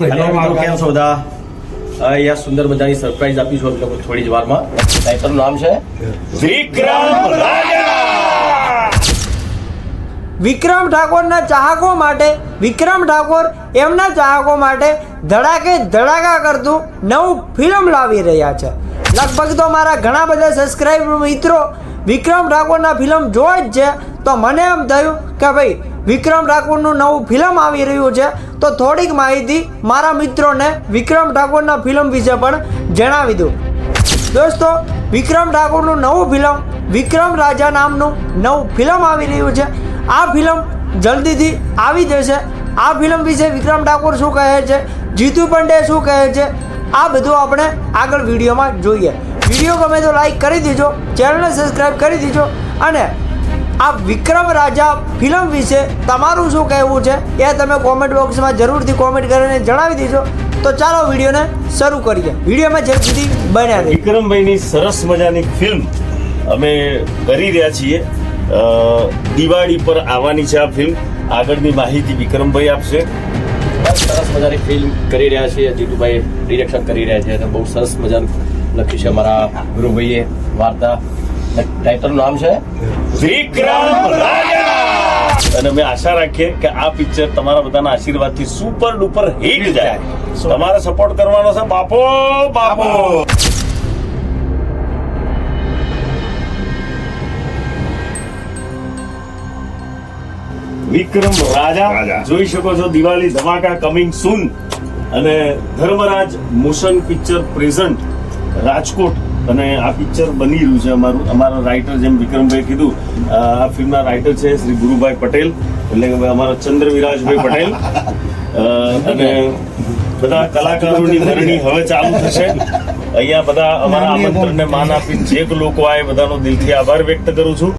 Hello મિત્રો, કેમ છો બધા? અહીંયા સુંદર મજાની સરપ્રાઈઝ આપીશું અમે લોકો થોડી જ વારમાં. ટાઇટલનું નામ છે વિક્રમ રાજા. વિક્રમ ઠાકોરના ચાહકો માટે, વિક્રમ ઠાકોર એમના ચાહકો માટે ધડાકે ધડાકા કરતું નવું ફિલ્મ લાવી રહ્યા છે. લગભગ તો મારા ઘણા બધા સબસ્ક્રાઇબર મિત્રો વિક્રમ ઠાકોરના ફિલ્મ જોઈ જ છે, તો મને એમ થયું કે ભાઈ વિક્રમ ઠાકોરનું નવું ફિલ્મ આવી રહ્યું છે, તો થોડીક માહિતી મારા મિત્રોને વિક્રમ ઠાકોરના ફિલ્મ વિશે પણ જણાવી દઉં. દોસ્તો, વિક્રમ ઠાકોરનું નવું ફિલ્મ વિક્રમ રાજા નામનું નવું ફિલ્મ આવી રહ્યું છે. આ ફિલ્મ જલ્દીથી આવી જશે. આ ફિલ્મ વિશે વિક્રમ ઠાકોર શું કહે છે, જીતુ પંડે શું કહે છે, આ બધું આપણે આગળ વિડીયોમાં જોઈએ. વિડીયો ગમે તો લાઈક કરી દેજો, ચેનલને સબસ્ક્રાઈબ કરી દેજો અને આ વિક્રમ રાજા ફિલ્મ વિશે તમારું શું કહેવું છે એ તમે કોમેન્ટ બોક્સમાં જરૂરથી કોમેન્ટ કરીને જણાવી દેજો. તો ચાલો વિડીયોને શરૂ કરીએ. વિડીયોમાં જ્યાં સુધી બન્યા રહે. વિક્રમભાઈની સરસ મજાની ફિલ્મ અમે કરી રહ્યા છીએ. દિવાળી પર આવવાની છે આ ફિલ્મ. આગળની માહિતી વિક્રમભાઈ આપશે. સરસ મજાની ફિલ્મ કરી રહ્યા છીએ. જીતુભાઈ ડિરેક્શન કરી રહ્યા છે અને બહુ સરસ મજાનું લખ્યું છે અમારા ગુરુભાઈએ વાર્તા. ટાઇટલનું નામ છે વિક્રમ રાજા. અને અમે આશા રાખીએ કે આ પિક્ચર તમારા બધાના આશીર્વાદથી સુપર ડુપર હિટ જાય. તમારે સપોર્ટ કરવાનો છે બાપો બાપો. વિક્રમ રાજા જોઈ શકો છો. દિવાળી ધમાકા કમિંગ સૂન. અને Dharmraj motion picture present Rajkot. અને આ પિક્ચર બની રહ્યું છે અમારા રાઇટર, જેમ વિક્રમભાઈ કીધું, આ ફિલ્મના રાઇટર છે શ્રી ગુરુભાઈ પટેલ, એટલે કે અમારા ચંદ્રવિરાજભાઈ પટેલ. અને બધા કલાકારોની ભરણી હવે ચાલુ થશે. અહીંયા બધા અમારા આમંત્રણને માન આપીને જે લોકો આવે બધાનો દિલથી આભાર વ્યક્ત કરું છું.